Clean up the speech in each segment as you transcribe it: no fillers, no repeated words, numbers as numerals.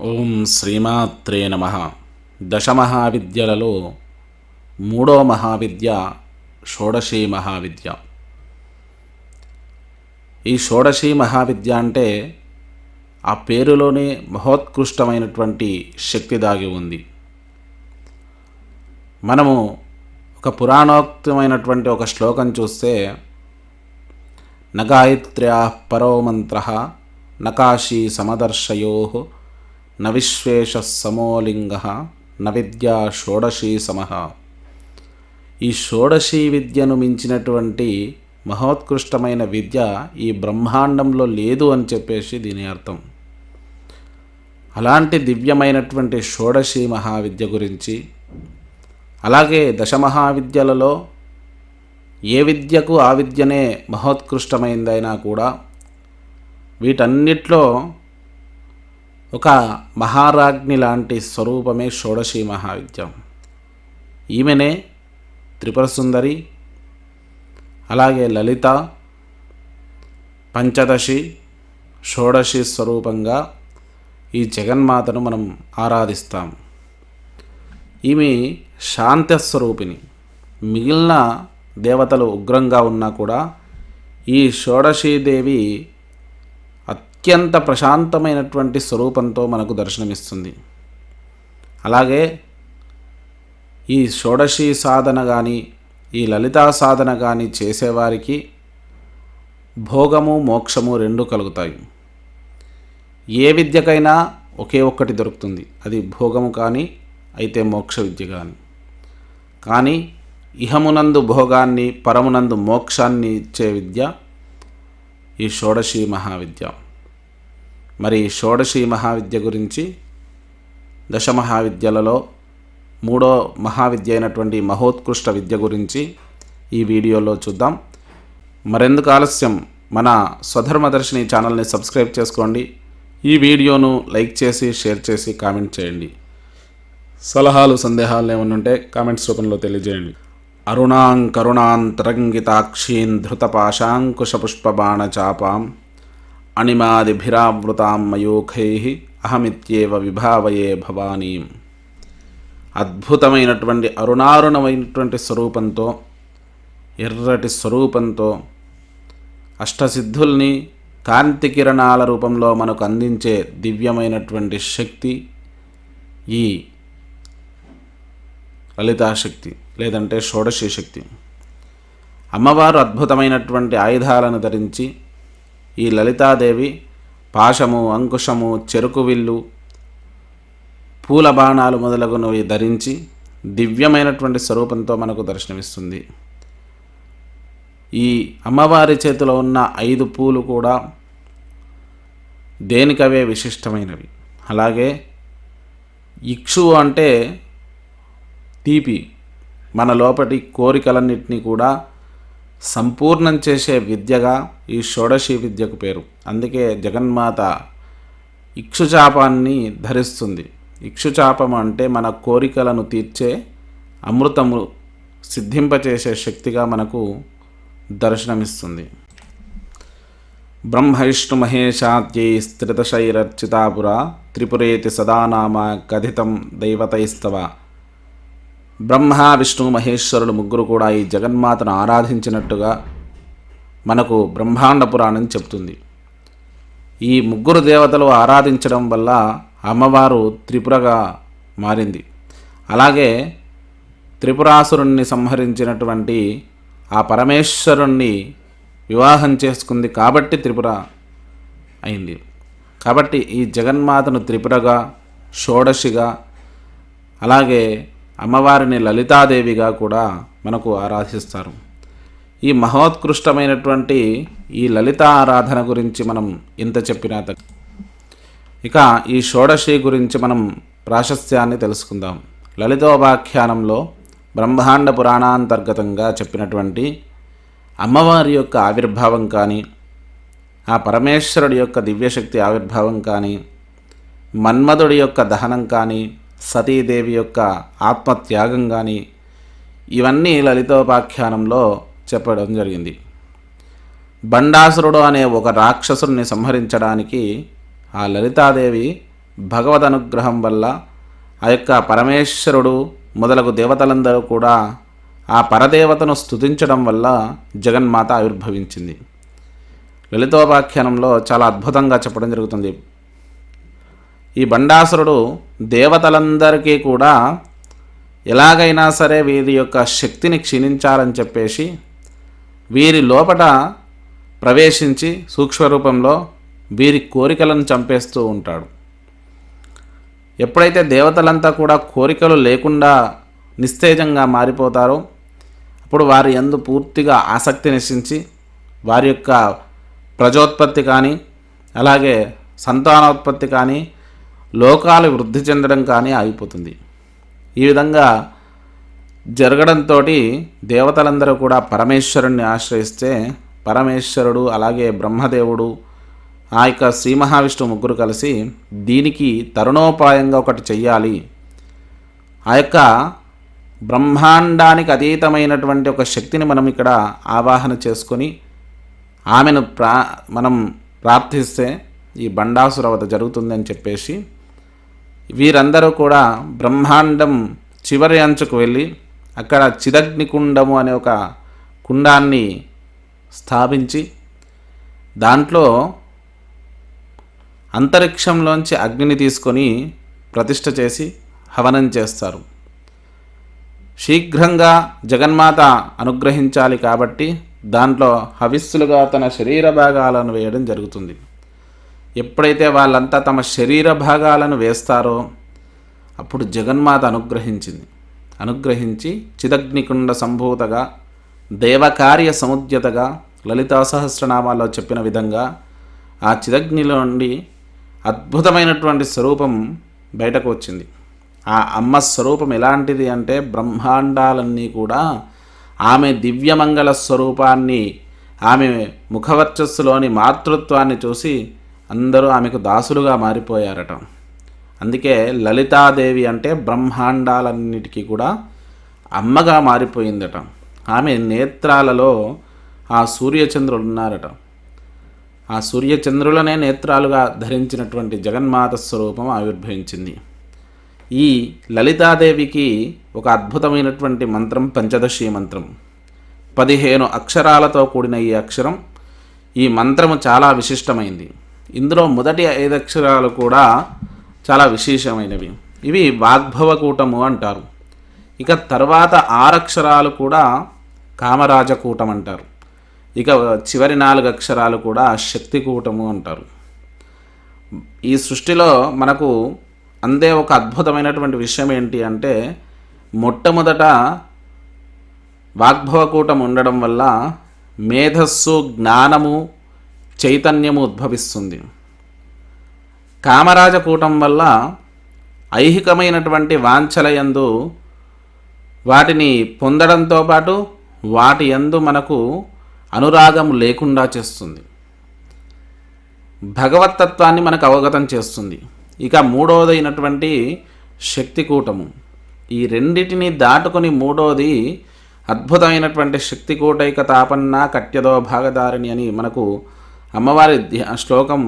ఓం శ్రీమాత్రే నమః. దశమహావిద్యలలో మూడో మహావిద్య షోడశీ మహావిద్య. ఈ షోడశీ మహావిద్య అంటే ఆ పేరులోనే మహోత్కృష్టమైనటువంటి శక్తి దాగి ఉంది. మనము ఒక పురాణోక్తమైనటువంటి ఒక శ్లోకం చూస్తే, న గాయత్ర్యా పరో మంత్ర న కాశీ సమదర్శయో న విశ్వేశ సమోలింగ న విద్యా షోడశీ సమః. ఈ షోడశీ విద్యను మించినటువంటి మహోత్కృష్టమైన విద్య ఈ బ్రహ్మాండంలో లేదు అని చెప్పేసి దీని అర్థం. అలాంటి దివ్యమైనటువంటి షోడశీ మహావిద్య గురించి, అలాగే దశమహావిద్యలలో ఏ విద్యకు ఆ విద్యనే మహోత్కృష్టమైందైనా కూడా వీటన్నిట్లో ఒక మహారాజ్ఞి లాంటి స్వరూపమే షోడశీ మహావిద్య. ఈమెనే త్రిపుర సుందరి, అలాగే లలిత, పంచదశి, షోడశి స్వరూపంగా ఈ జగన్మాతను మనం ఆరాధిస్తాం. ఈమె శాంతస్వరూపిణి. మిగిలిన దేవతలు ఉగ్రంగా ఉన్నా కూడా ఈ షోడశీదేవి అత్యంత ప్రశాంతమైనటువంటి స్వరూపంతో మనకు దర్శనమిస్తుంది. అలాగే ఈ షోడశీ సాధన కానీ ఈ లలితా సాధన కానీ చేసేవారికి భోగము మోక్షము రెండు కలుగుతాయి. ఏ విద్యకైనా ఒకే ఒక్కటి దొరుకుతుంది, అది భోగము కానీ అయితే మోక్ష విద్య కానీ ఇహమునందు భోగాన్ని పరమునందు మోక్షాన్ని ఇచ్చే విద్య ఈ షోడశీ మహావిద్య. మరి షోడశీ మహావిద్య గురించి దశమహావిద్యలలో మూడో మహావిద్య అయినటువంటి మహోత్కృష్ట విద్య గురించి ఈ వీడియోలో చూద్దాం. మరెందుకు ఆలస్యం, మన స్వధర్మదర్శిని ఛానల్ని సబ్స్క్రైబ్ చేసుకోండి. ఈ వీడియోను లైక్ చేసి షేర్ చేసి కామెంట్ చేయండి. సలహాలు సందేహాలు ఏమైనా ఉంటే కామెంట్స్ రూపంలో తెలియజేయండి. అరుణాం కరుణాంతరంగితాక్షీన్ ధృతపాశాంకుశపుష్పబాణచాపాం అణిమాదిభిరావృతాం మయూఖైః అహమిత్యేవ విభావయే భవానీం. అద్భుతమైనటువంటి అరుణారుణమైనటువంటి స్వరూపంతో, ఎర్రటి స్వరూపంతో అష్టసిద్ధుల్ని కాంతి కిరణాల రూపంలో మనకు అందించే దివ్యమైనటువంటి శక్తి ఈ లలితాశక్తి లేదంటే షోడశీ శక్తి. అమ్మవారు అద్భుతమైనటువంటి ఆయుధాలను ధరించి, ఈ లలితాదేవి పాశము, అంకుశము, చెరుకు విల్లు, పూల బాణాలు మొదలగునవి ధరించి దివ్యమైనటువంటి స్వరూపంతో మనకు దర్శనమిస్తుంది. ఈ అమ్మవారి చేతిలో ఉన్న 5 పూలు కూడా దేనికవే విశిష్టమైనవి. అలాగే ఇక్షు అంటే తీపి, మన లోపటి కోరికలన్నింటినీ కూడా సంపూర్ణం చేసే విద్యగా ఈ షోడశీ విద్యకు పేరు. అందుకే జగన్మాత ఇక్షుచాపాన్ని ధరిస్తుంది. ఇక్షుచాపం అంటే మన కోరికలను తీర్చే అమృతము సిద్ధింపచేసే శక్తిగా మనకు దర్శనమిస్తుంది. బ్రహ్మవిష్ణు మహేశాద్యై స్థితశైరర్చితాపుర త్రిపురేతి సదానామ కథితం దైవతైస్తవ. బ్రహ్మ, విష్ణు, మహేశ్వరులు ముగ్గురు కూడా ఈ జగన్మాతను ఆరాధించినట్టుగా మనకు బ్రహ్మాండ పురాణం చెప్తుంది. ఈ ముగ్గురు దేవతలు ఆరాధించడం వల్ల అమ్మవారు త్రిపురగా మారింది. అలాగే త్రిపురాసురుణ్ణి సంహరించినటువంటి ఆ పరమేశ్వరుణ్ణి వివాహం చేసుకుంది కాబట్టి త్రిపుర అయింది. కాబట్టి ఈ జగన్మాతను త్రిపురగా, షోడశిగా, అలాగే అమ్మవారిని లలితాదేవిగా కూడా మనకు ఆరాధిస్తారు. ఈ మహోత్కృష్టమైనటువంటి ఈ లలితా ఆరాధన గురించి మనం ఇంత చెప్పినా ఇక ఈ షోడశి గురించి మనం ప్రాశస్త్యాన్ని తెలుసుకుందాం. లలితోపాఖ్యానంలో బ్రహ్మాండ పురాణాంతర్గతంగా చెప్పినటువంటి అమ్మవారి యొక్క ఆవిర్భావం కానీ, ఆ పరమేశ్వరుడి యొక్క దివ్యశక్తి ఆవిర్భావం కానీ, మన్మధుడి యొక్క దహనం కానీ, సతీదేవి యొక్క ఆత్మత్యాగం కానీ, ఇవన్నీ లలితోపాఖ్యానంలో చెప్పడం జరిగింది. బండాసురుడు అనే ఒక రాక్షసుని సంహరించడానికి ఆ లలితాదేవి భగవద్ అనుగ్రహం వల్ల ఆ యొక్క పరమేశ్వరుడు మొదలగు దేవతలందరూ కూడా ఆ పరదేవతను స్తుతించడం వల్ల జగన్మాత ఆవిర్భవించింది. లలితోపాఖ్యానంలో చాలా అద్భుతంగా చెప్పడం జరుగుతుంది. ఈ బండాసురుడు దేవతలందరికీ కూడా ఎలాగైనా సరే వీరి యొక్క శక్తిని క్షీణించాలని చెప్పేసి వీరి లోపట ప్రవేశించి సూక్ష్మరూపంలో వీరి కోరికలను చంపేస్తూ ఉంటాడు. ఎప్పుడైతే దేవతలంతా కూడా కోరికలు లేకుండా నిస్తేజంగా మారిపోతారో అప్పుడు వారి యందు పూర్తిగా ఆసక్తి నశించి వారి యొక్క ప్రజోత్పత్తి కానీ అలాగే సంతానోత్పత్తి కానీ లోకాలు వృద్ధి చెందడం కానీ ఆగిపోతుంది. ఈ విధంగా జరగడంతో దేవతలందరూ కూడా పరమేశ్వరుణ్ణి ఆశ్రయిస్తే పరమేశ్వరుడు అలాగే బ్రహ్మదేవుడు ఆ యొక్క శ్రీ మహావిష్ణువు ముగ్గురు కలిసి దీనికి తరుణోపాయంగా ఒకటి చెయ్యాలి, ఆ యొక్క బ్రహ్మాండానికి అతీతమైనటువంటి ఒక శక్తిని మనం ఇక్కడ ఆవాహన చేసుకొని ఆమెను మనం ప్రార్థిస్తే ఈ బండాసుర వధ జరుగుతుందని చెప్పేసి వీరందరూ కూడా బ్రహ్మాండం చివరి అంచుకు వెళ్ళి అక్కడ చిదగ్నికుండము అనే ఒక కుండాన్ని స్థాపించి దాంట్లో అంతరిక్షంలోంచి అగ్నిని తీసుకొని ప్రతిష్ఠ చేసి హవనం చేస్తారు. శీఘ్రంగా జగన్మాత అనుగ్రహించాలి కాబట్టి దాంట్లో హవిస్సులుగా తన శరీర భాగాలను వేయడం జరుగుతుంది. ఎప్పుడైతే వాళ్ళంతా తమ శరీర భాగాలను వేస్తారో అప్పుడు జగన్మాత అనుగ్రహించి చిదగ్నికుండ సంభూతగా దేవకార్య సముద్యతగా లలితా సహస్రనామాల్లో చెప్పిన విధంగా ఆ చిదగ్నిలో నుండి అద్భుతమైనటువంటి స్వరూపం బయటకు వచ్చింది. ఆ అమ్మ స్వరూపం ఎలాంటిది అంటే బ్రహ్మాండాలన్నీ కూడా ఆమె దివ్యమంగళ స్వరూపాన్ని, ఆమె ముఖవర్చస్సులోని మాతృత్వాన్ని చూసి అందరూ ఆమెకు దాసులుగా మారిపోయారట. అందుకే లలితాదేవి అంటే బ్రహ్మాండాలన్నిటికీ కూడా అమ్మగా మారిపోయిందట. ఆమె నేత్రాలలో ఆ సూర్యచంద్రులు ఉన్నారట. ఆ సూర్యచంద్రులనే నేత్రాలుగా ధరించినటువంటి జగన్మాత స్వరూపం ఆవిర్భవించింది. ఈ లలితాదేవికి ఒక అద్భుతమైనటువంటి మంత్రం పంచదశి మంత్రం. 15 అక్షరాలతో కూడిన ఈ అక్షరం, ఈ మంత్రము చాలా విశిష్టమైంది. ఇందులో మొదటి 5 అక్షరాలు కూడా చాలా విశేషమైనవి. ఇవి వాగ్భవకూటము అంటారు. ఇక తర్వాత 6 అక్షరాలు కూడా కామరాజకూటం అంటారు. ఇక చివరి 4 అక్షరాలు కూడా శక్తికూటము అంటారు. ఈ సృష్టిలో మనకు అందే ఒక అద్భుతమైనటువంటి విషయం ఏంటి అంటే మొట్టమొదట వాగ్భవకూటం ఉండడం వల్ల మేధస్సు, జ్ఞానము, చైతన్యము ఉద్భవిస్తుంది. కామరాజకూటం వల్ల ఐహికమైనటువంటి వాంఛలయందు వాటిని పొందడంతో పాటు వాటి యందు మనకు అనురాగం లేకుండా చేస్తుంది. భగవత్తత్వాన్ని మనకు అవగతం చేస్తుంది. ఇక మూడవదైనటువంటి శక్తికూటము. ఈ రెండిటిని దాటుకొని మూడోది అద్భుతమైనటువంటి శక్తికూటైక తాపన్న కట్యదో భాగధారిణి అని మనకు అమ్మవారి శ్లోకం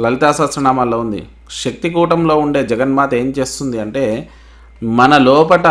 లలితా సహస్రనామాల్లో ఉంది. శక్తికూటంలో ఉండే జగన్మాత ఏం చేస్తుంది అంటే మన లోపట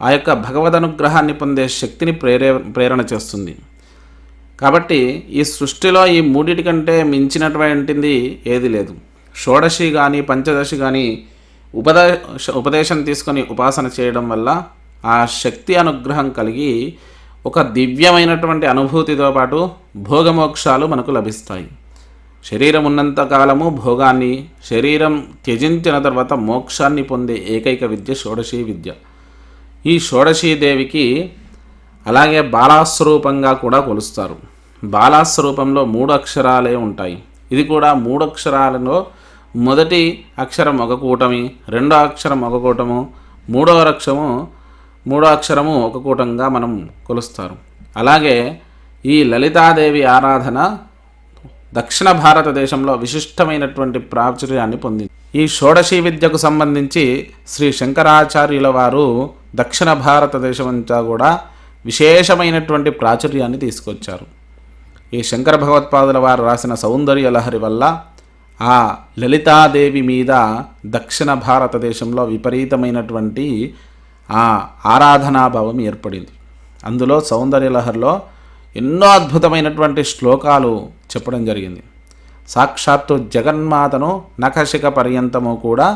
ఆ యొక్క భగవదనుగ్రహాన్ని పొందే శక్తిని ప్రేరణ చేస్తుంది. కాబట్టి ఈ సృష్టిలో ఈ మూడిటి కంటే మించినటువంటిది ఏది లేదు. షోడశి కానీ పంచదశి కానీ ఉపదేశం తీసుకొని ఉపాసన చేయడం వల్ల ఆ శక్తి అనుగ్రహం కలిగి ఒక దివ్యమైనటువంటి అనుభూతితో పాటు భోగమోక్షాలు మనకు లభిస్తాయి. శరీరం ఉన్నంత కాలము భోగాన్ని, శరీరం త్యజించిన తర్వాత మోక్షాన్ని పొందే ఏకైక విద్య షోడశీ విద్య. ఈ షోడశీదేవికి అలాగే బాలాస్వరూపంగా కూడా కొలుస్తారు. బాలాస్వరూపంలో 3 అక్షరాలే ఉంటాయి. ఇది కూడా 3 అక్షరాలలో మొదటి అక్షరం ఒక కూటమి, రెండో అక్షరం ఒక కూటము, మూడో అక్షరము ఒక కూటంగా మనం కొలుస్తారు. అలాగే ఈ లలితాదేవి ఆరాధన దక్షిణ భారతదేశంలో విశిష్టమైనటువంటి ప్రాచుర్యాన్ని పొందింది. ఈ షోడశీ విద్యకు సంబంధించి శ్రీ శంకరాచార్యుల వారు దక్షిణ భారతదేశం అంతా కూడా విశేషమైనటువంటి ప్రాచుర్యాన్ని తీసుకొచ్చారు. ఈ శంకర భగవత్పాదుల వారు రాసిన సౌందర్య లహరి వల్ల ఆ లలితాదేవి మీద దక్షిణ భారతదేశంలో విపరీతమైనటువంటి ఆ ఆరాధనాభావం ఏర్పడింది. అందులో సౌందర్యలహరిలో ఎన్నో అద్భుతమైనటువంటి శ్లోకాలు చెప్పడం జరిగింది. సాక్షాత్తు జగన్మాతను నఖశిఖ పర్యంతము కూడా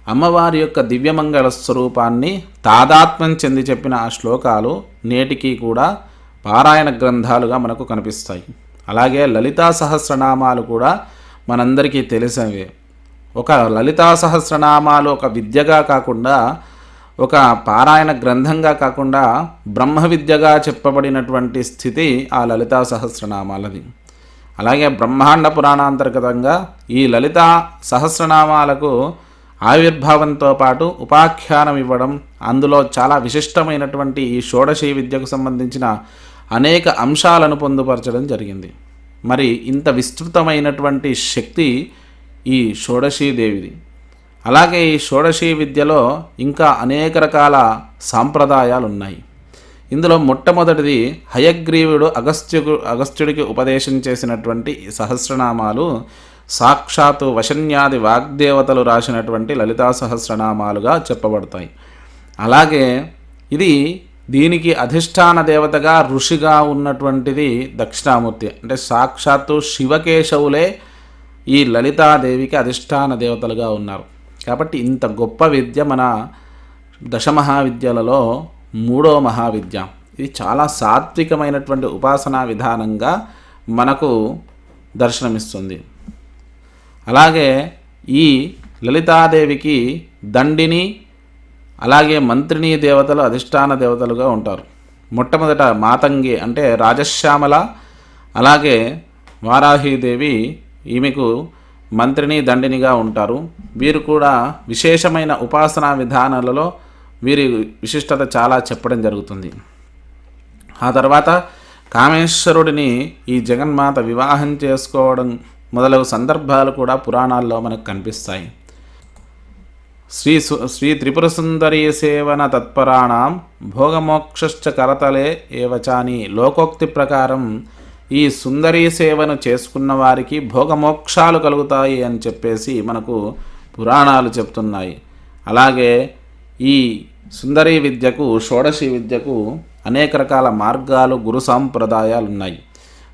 అమ్మవారి యొక్క దివ్యమంగళ స్వరూపాన్ని తాదాత్మ్యం చెంది చెప్పిన ఆ శ్లోకాలు నేటికి కూడా పారాయణ గ్రంథాలుగా మనకు కనిపిస్తాయి. అలాగే లలితా సహస్రనామాలు కూడా మనందరికీ తెలిసినవే. ఒక లలితా సహస్రనామాలు ఒక విద్యగా కాకుండా, ఒక పారాయణ గ్రంథంగా కాకుండా బ్రహ్మ విద్యగా చెప్పబడినటువంటి స్థితి ఆ లలితా సహస్రనామాలది. అలాగే బ్రహ్మాండ పురాణాంతర్గతంగా ఈ లలితా సహస్రనామాలకు ఆవిర్భావంతో పాటు ఉపాఖ్యానం ఇవ్వడం, అందులో చాలా విశిష్టమైనటువంటి ఈ షోడశీ విద్యకు సంబంధించిన అనేక అంశాలను పొందుపరచడం జరిగింది. మరి ఇంత విస్తృతమైనటువంటి శక్తి ఈ షోడశీదేవిది. అలాగే ఈ షోడశీ విద్యలో ఇంకా అనేక రకాల సాంప్రదాయాలు ఉన్నాయి. ఇందులో మొట్టమొదటిది హయగ్రీవుడు అగస్త్యుడికి ఉపదేశం చేసినటువంటి ఈ సహస్రనామాలు సాక్షాత్తు వశన్యాది వాగ్దేవతలు రాసినటువంటి లలితా సహస్రనామాలుగా చెప్పబడతాయి. అలాగే దీనికి అధిష్టాన దేవతగా ఋషిగా ఉన్నటువంటిది దక్షిణామూర్తి. అంటే సాక్షాత్తు శివకేశవులే ఈ లలితాదేవికి అధిష్టాన దేవతలుగా ఉన్నారు. కాబట్టి ఇంత గొప్ప విద్య మన దశమహావిద్యలలో 3వ మహావిద్య. ఇది చాలా సాత్వికమైనటువంటి ఉపాసనా విధానంగా మనకు దర్శనమిస్తుంది. అలాగే ఈ లలితాదేవికి దండిని, అలాగే మంత్రిని దేవతలు అధిష్టాన దేవతలుగా ఉంటారు. మొట్టమొదట మాతంగి అంటే రాజశ్యామల, అలాగే వారాహీదేవి ఈమెకు మంత్రిని దండినిగా ఉంటారు. వీరు కూడా విశేషమైన ఉపాసనా విధానాలలో వీరి విశిష్టత చాలా చెప్పడం జరుగుతుంది. ఆ తర్వాత కామేశ్వరుడిని ఈ జగన్మాత వివాహం చేసుకోవడం మొదలగు సందర్భాలు కూడా పురాణాల్లో మనకు కనిపిస్తాయి. శ్రీ త్రిపుర సుందరీ సేవన తత్పరాణం భోగమోక్షశ్చ కరతలే ఏవచాని లోకోక్తి ప్రకారం ఈ సుందరీ సేవను చేసుకున్న వారికి భోగమోక్షాలు కలుగుతాయి అని చెప్పేసి మనకు పురాణాలు చెప్తున్నాయి. అలాగే ఈ సుందరీ విద్యకు, షోడశీ విద్యకు అనేక రకాల మార్గాలు, గురు సాంప్రదాయాలు ఉన్నాయి.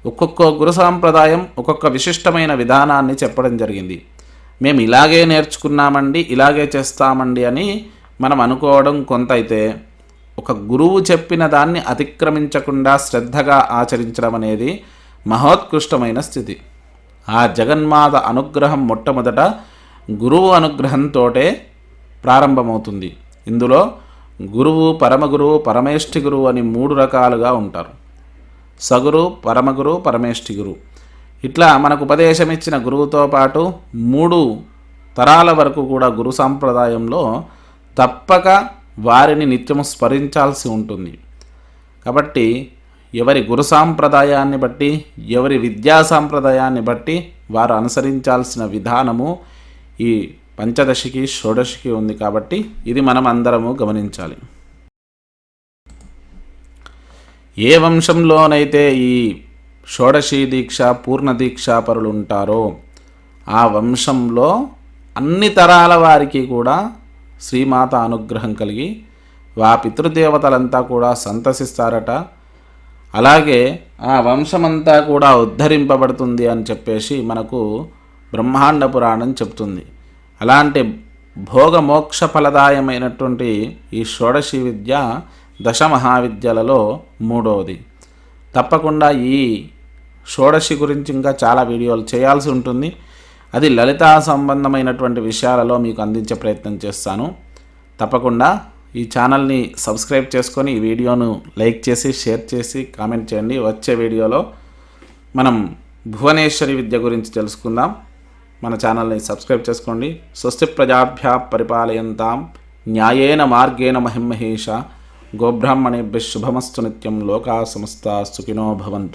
ఒక్కొక్క గురు సాంప్రదాయం ఒక్కొక్క విశిష్టమైన విధానాన్ని చెప్పడం జరిగింది. మేము ఇలాగే నేర్చుకున్నామండి, ఇలాగే చేస్తామండి అని మనం అనుకోవడం కొంత అయితే, ఒక గురువు చెప్పిన దాన్ని అతిక్రమించకుండా శ్రద్ధగా ఆచరించడం అనేది మహోత్కృష్టమైన స్థితి. ఆ జగన్మాత అనుగ్రహం మొట్టమొదట గురువు అనుగ్రహంతోటే ప్రారంభమవుతుంది. ఇందులో గురువు, పరమగురువు, పరమేష్ఠి గురువు అని 3 రకాలుగా ఉంటారు. సగురు, పరమగురు, పరమేష్ఠి గురువు. ఇట్లా మనకు ఉపదేశం ఇచ్చిన గురువుతో పాటు 3 తరాల వరకు కూడా గురు సాంప్రదాయంలో తప్పక వారిని నిత్యము స్మరించాల్సి ఉంటుంది. కాబట్టి ఎవరి గురు సాంప్రదాయాన్ని బట్టి, ఎవరి విద్యా సాంప్రదాయాన్ని బట్టి వారు అనుసరించాల్సిన విధానము ఈ పంచదశికి, షోడశికి ఉంది. కాబట్టి ఇది మనం అందరము గమనించాలి. ఏ వంశంలోనైతే ఈ షోడశీ దీక్ష, పూర్ణ దీక్షాపరులు ఉంటారో ఆ వంశంలో అన్ని తరాల వారికి కూడా శ్రీమాత అనుగ్రహం కలిగి ఆ పితృదేవతలంతా కూడా సంతసిస్తారట. అలాగే ఆ వంశమంతా కూడా ఉద్ధరింపబడుతుంది అని చెప్పేసి మనకు బ్రహ్మాండ పురాణం చెప్తుంది. అలాంటి భోగమోక్ష ఫలదాయమైనటువంటి ఈ షోడశీ విద్య దశమహావిద్యలలో 3వది. తప్పకుండా ఈ షోడశి గురించి ఇంకా చాలా వీడియోలు చేయాల్సి ఉంటుంది. అది లలితా సంబంధమైనటువంటి విషయాలలో మీకు అందించే ప్రయత్నం చేస్తాను. తప్పకుండా ఈ ఛానల్ని సబ్స్క్రైబ్ చేసుకొని ఈ వీడియోను లైక్ చేసి, షేర్ చేసి, కామెంట్ చేయండి. వచ్చే వీడియోలో మనం భువనేశ్వరి విద్య గురించి తెలుసుకుందాం. మన ఛానల్ని సబ్స్క్రైబ్ చేసుకోండి. స్వస్తి ప్రజాభ్యా పరిపాలయంతాం న్యాయేన మార్గేణ మహిమహేష గోబ్రాహ్మణేభ్యః శుభమస్తు నిత్యం. లోకా సమస్తా సుఖినో భవంతు.